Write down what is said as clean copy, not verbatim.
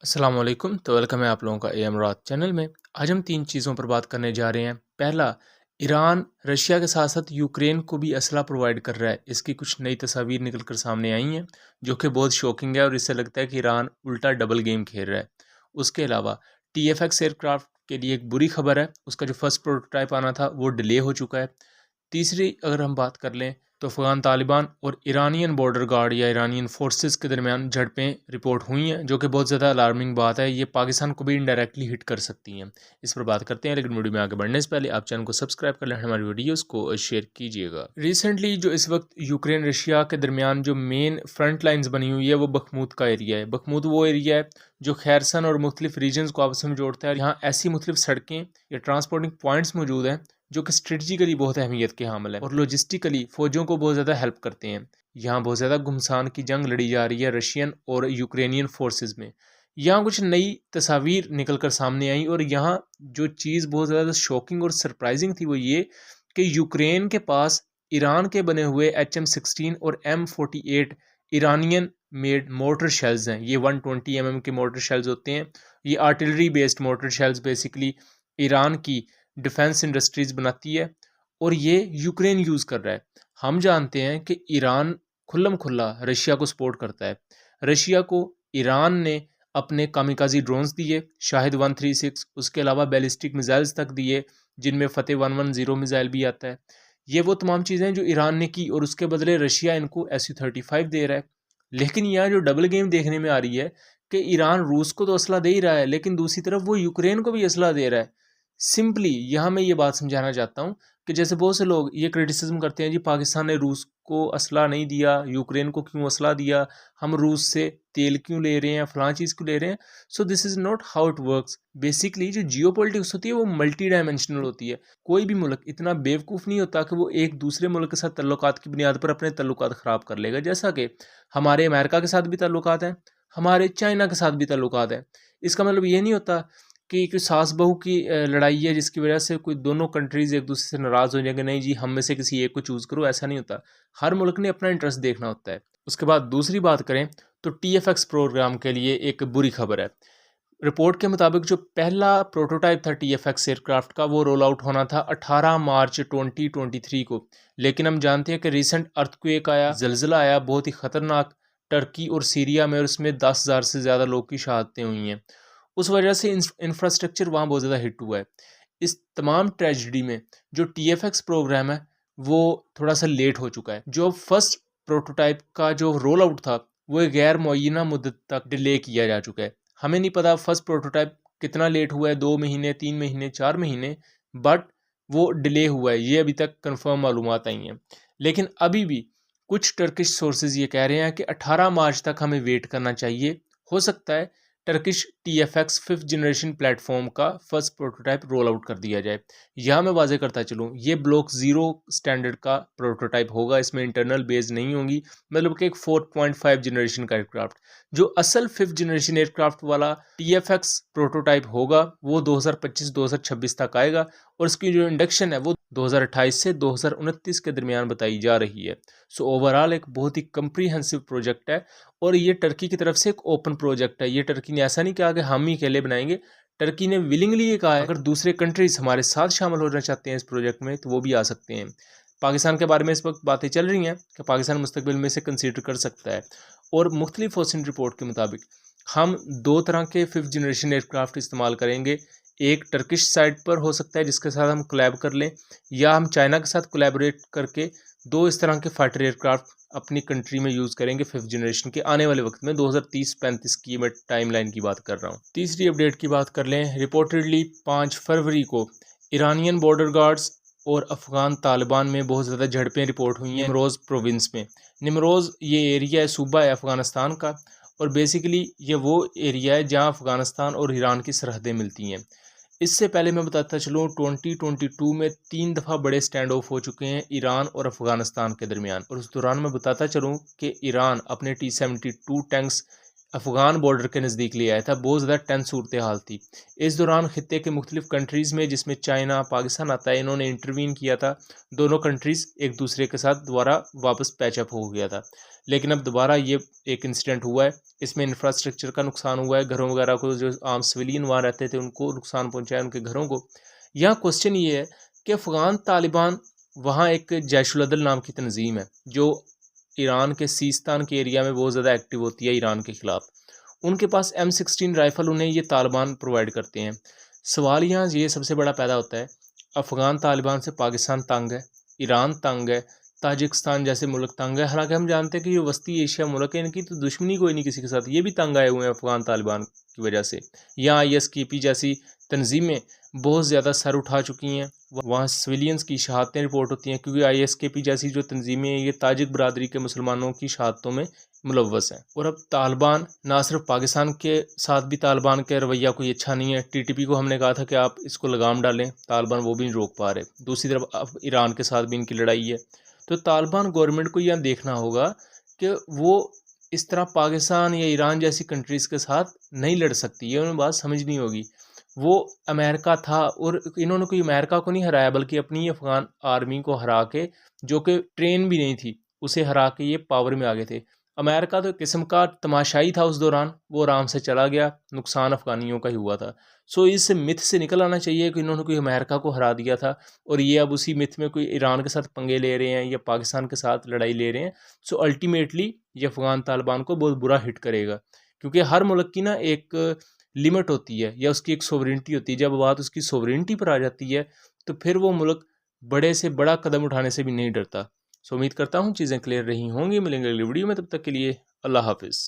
अस्सलाम वालेकुम। तो वेलकम है आप लोगों का एम रात चैनल में। आज हम 3 चीज़ों पर बात करने जा रहे हैं। पहला, ईरान रशिया के साथ-साथ यूक्रेन को भी असला प्रोवाइड कर रहा है। इसकी कुछ नई तस्वीर निकल कर सामने आई हैं, जो कि बहुत शॉकिंग है और इससे लगता है कि ईरान उल्टा डबल गेम खेल रहा है। उसके अलावा टीएफएक्स एयरक्राफ्ट के लिए एक बुरी खबर है, उसका जो फर्स्ट प्रोटोटाइप आना था वो डिले हो चुका है। तीसरी अगर हम बात कर लें तो अफ़गान तालिबान और ईरानियन बॉर्डर गार्ड या ईरानियन फोर्सेस के दरमियान झड़पें रिपोर्ट हुई हैं, जो कि बहुत ज़्यादा अलार्मिंग बात है। ये पाकिस्तान को भी इनडायरेक्टली हिट कर सकती हैं। इस पर बात करते हैं, लेकिन वीडियो में आगे बढ़ने से पहले आप चैनल को सब्सक्राइब कर लें, हमारी वीडियोस को शेयर कीजिएगा। रिसेंटली जो इस वक्त यूक्रेन रशिया के दरमियान जो मेन फ्रंट लाइन्स बनी हुई है वो बखमूत का एरिया है। बखमूत वो एरिया है जो खैरसन और मुख्तलिफ रीजन्स को आपस में जोड़ता है। यहाँ ऐसी मुख्तलिफ सड़कें या ट्रांसपोर्टिंग पॉइंट्स मौजूद हैं जो कि स्ट्रेटजिकली बहुत अहमियत के हामिल है और लॉजिस्टिकली फ़ौजों को बहुत ज़्यादा हेल्प करते हैं। यहाँ बहुत ज़्यादा घुमसान की जंग लड़ी जा रही है रशियन और यूक्रेनियन फोर्सेस में। यहाँ कुछ नई तस्वीर निकल कर सामने आई और यहाँ जो चीज़ बहुत ज़्यादा शॉकिंग और सरप्राइजिंग थी वो ये कि यूक्रेन के पास ईरान के बने हुए HM16 और M48 Iranian made motor shells हैं। ये 120 mm के मोटर शेल्स होते हैं। ये artillery based motor shells basically Iran की डिफेंस इंडस्ट्रीज बनाती है और ये यूक्रेन यूज़ कर रहा है। हम जानते हैं कि ईरान खुल्लम खुल्ला रशिया को सपोर्ट करता है। रशिया को ईरान ने अपने कामिकाजी ड्रोन्स दिए, शाहिद 136, उसके अलावा बैलिस्टिक मिसाइल्स तक दिए, जिनमें फतेह 110 मिसाइल भी आता है। ये वो तमाम चीज़ें जो ईरान ने की और उसके बदले रशिया इनको SU-35 दे रहा है। लेकिन यहाँ जो डबल गेम देखने में आ रही है कि ईरान रूस को तो असला दे ही रहा है, लेकिन दूसरी तरफ वो यूक्रेन को भी असला दे रहा है। सिंपली यहाँ मैं ये बात समझाना चाहता हूँ कि जैसे बहुत से लोग ये क्रिटिसिज्म करते हैं, जी पाकिस्तान ने रूस को असला नहीं दिया, यूक्रेन को क्यों असला दिया, हम रूस से तेल क्यों ले रहे हैं, फलां चीज़ क्यों ले रहे हैं। So this is not how it works. Basically जो जियो पॉलिटिक्स होती है वो मल्टी डायमेंशनल होती है। कोई भी मुल्क इतना बेवकूफ़ नहीं होता कि वो एक दूसरे मुल्क के साथ तल्लुकात की बुनियाद पर अपने तल्लुकात ख़राब कर लेगा। जैसा कि हमारे अमेरिका के साथ भी तल्लुकात हैं, हमारे चाइना के साथ भी तल्लुकात हैं। इसका मतलब ये नहीं होता कि कोई सास बहू की लड़ाई है जिसकी वजह से कोई दोनों कंट्रीज़ एक दूसरे से नाराज़ हो जाएंगे, नहीं जी हम में से किसी एक को चूज़ करो, ऐसा नहीं होता। हर मुल्क ने अपना इंटरेस्ट देखना होता है। उसके बाद दूसरी बात करें तो TFX प्रोग्राम के लिए एक बुरी खबर है। रिपोर्ट के मुताबिक जो पहला प्रोटोटाइप था TFX एयरक्राफ्ट का वो रोल आउट होना था 18 मार्च 2023 को, लेकिन हम जानते हैं कि रिसेंट अर्थक्वेक आया, जल्जला आया बहुत ही ख़तरनाक टर्की और सीरिया में, और उसमें 10,000 से ज़्यादा लोग की शहादतें हुई हैं। उस वजह से इंफ्रास्ट्रक्चर वहाँ बहुत ज़्यादा हिट हुआ है। इस तमाम ट्रेजिडी में जो TFX प्रोग्राम है वो थोड़ा सा लेट हो चुका है। जो फर्स्ट प्रोटोटाइप का जो रोल आउट था वो एक गैर मुअय्यना मुद्दत तक डिले किया जा चुका है। हमें नहीं पता फर्स्ट प्रोटोटाइप कितना लेट हुआ है, 2 महीने, 3 महीने, 4 महीने, बट वो डिले हुआ है। ये अभी तक कंफर्म मालूमात आई हैं। लेकिन अभी भी कुछ टर्किश सोर्सेज ये कह रहे हैं कि 18 मार्च तक हमें वेट करना चाहिए। हो सकता है Turkish TFX 5th generation platform का फर्स्ट प्रोटोटाइप रोल आउट कर दिया जाए। यहाँ मैं वाजे करता चलूँ, ये ब्लॉक 0 स्टैंडर्ड का प्रोटोटाइप होगा, इसमें इंटरनल बेस नहीं होंगी, मतलब कि एक 4.5 जनरेशन का एयरक्राफ्ट। जो असल 5th जनरेशन एयरक्राफ्ट वाला TFX प्रोटोटाइप होगा वो 2025-2026 तक आएगा और इसकी जो इंडक्शन है वो 2028 से 2029 के दरमियान बताई जा रही है। सो ओवरऑल एक बहुत ही कम्प्रीहेंसिव प्रोजेक्ट है और ये टर्की की तरफ से एक ओपन प्रोजेक्ट है। ये टर्की ने ऐसा नहीं कहा कि हम ही अकेले बनाएंगे, टर्की ने विलिंगली ये कहा है अगर दूसरे कंट्रीज हमारे साथ शामिल होना चाहते हैं इस प्रोजेक्ट में तो वो भी आ सकते हैं। पाकिस्तान के बारे में इस वक्त बातें चल रही हैं कि पाकिस्तान मुस्तकबिल में से कंसीडर कर सकता है, और मुख्तलिफ ओसन रिपोर्ट के मुताबिक हम 2 तरह के 5th जनरेशन एयरक्राफ्ट इस्तेमाल करेंगे। एक टर्किश साइड पर हो सकता है जिसके साथ हम कोलैब कर लें, या हम चाइना के साथ कोलैबोरेट करके 2 इस तरह के फाइटर एयरक्राफ्ट अपनी कंट्री में यूज़ करेंगे 5th जनरेशन के आने वाले वक्त में। 2030-35 की मैं टाइमलाइन की बात कर रहा हूँ। तीसरी अपडेट की बात कर लें, रिपोर्टेडली 5 फरवरी को ईरानियन बॉर्डर गार्ड्स और अफ़गान तालिबान में बहुत ज़्यादा झड़पें रिपोर्ट हुई हैं निमरोज़ प्रोविंस में। निमरोज़ ये एरिया है, सूबा है अफ़गानिस्तान का, और बेसिकली ये वो एरिया है जहाँ अफ़गानिस्तान और ईरान की सरहदें मिलती हैं। इससे पहले मैं बताता चलूँ 2022 में 3 दफ़ा बड़े स्टैंड ऑफ हो चुके हैं ईरान और अफ़गानिस्तान के दरमियान, और उस दौरान मैं बताता चलूँ कि ईरान अपने T-72 टैंक्स अफ़गान बॉर्डर के नज़दीक ले आया था। बहुत ज़्यादा टेंस सूरत हाल थी। इस दौरान ख़ित्ते के मुख्तलिफ़ कंट्रीज़ में, जिसमें चाइना, पाकिस्तान आता है, इन्होंने इंटरवीन किया था। दोनों कंट्रीज़ एक दूसरे के साथ दोबारा वापस पैचअप हो गया था। लेकिन अब दोबारा ये एक इंसिडेंट हुआ है। इसमें इंफ्रास्ट्रक्चर का नुकसान हुआ है, घरों वगैरह को, जो आम सिविलियन वहाँ रहते थे उनको नुकसान पहुँचा है, उनके घरों को। यहाँ क्वेश्चन ये है कि अफ़गान तालिबान, वहाँ एक जैश-उल-अदल नाम की तंज़ीम है, जो ईरान के सीस्तान के एरिया में बहुत ज़्यादा एक्टिव होती है ईरान के ख़िलाफ़। उनके पास M16 राइफ़ल उन्हें ये तालिबान प्रोवाइड करते हैं। सवाल यहाँ ये सबसे बड़ा पैदा होता है, अफ़गान तालिबान से पाकिस्तान तंग है, ईरान तंग है, ताजिकिस्तान जैसे मुल्क तंग है। हालाँकि हम जानते हैं कि ये वस्ती एशिया मुल्क है, इनकी तो दुश्मनी कोई नहीं किसी के साथ, ये भी तंग आए हुए हैं अफ़गान तालिबान की वजह से। यहाँ ISKP जैसी तंज़ीमें बहुत ज़्यादा सर उठा चुकी हैं। वहाँ सिविलियंस की शहादतें रिपोर्ट होती हैं, क्योंकि ISKP जैसी जो तंज़ीमें हैं, ये ताजिक बरादरी के मुसलमानों की शहादतों में मुलव्वस हैं। और अब तालिबान, ना सिर्फ पाकिस्तान के साथ भी तालिबान का रवैया कोई अच्छा नहीं है। TTP को हमने कहा था कि आप इसको लगाम डालें, तालिबान वो भी नहीं रोक पा रहे। दूसरी तरफ अब ईरान के साथ भी इनकी लड़ाई है। तो तालिबान गवर्नमेंट को यह देखना होगा कि वो इस तरह पाकिस्तान या ईरान जैसी कंट्रीज़ के साथ नहीं लड़ सकती, ये उन्हें बात समझनी होगी। वो अमेरिका था और इन्होंने कोई अमेरिका को नहीं हराया, बल्कि अपनी अफ़गान आर्मी को हरा के, जो कि ट्रेन भी नहीं थी, उसे हरा के ये पावर में आ गए थे। अमेरिका तो एक किस्म का तमाशाई था उस दौरान, वो आराम से चला गया, नुकसान अफ़गानियों का ही हुआ था। सो इस मिथ से निकल आना चाहिए कि इन्होंने कोई अमेरिका को हरा दिया था और ये अब उसी मिथ में कोई ईरान के साथ पंगे ले रहे हैं या पाकिस्तान के साथ लड़ाई ले रहे हैं। सो अल्टीमेटली ये अफ़गान तालिबान को बहुत बुरा हिट करेगा, क्योंकि हर मुल्क की ना एक लिमिट होती है या उसकी एक सोवरेनिटी होती है। जब बात उसकी सोवरेनिटी पर आ जाती है, तो फिर वो मुल्क बड़े से बड़ा कदम उठाने से भी नहीं डरता। सो उम्मीद करता हूँ चीज़ें क्लियर रही होंगी। मिलेंगे अगली वीडियो में, तब तक के लिए अल्लाह हाफ़िज़।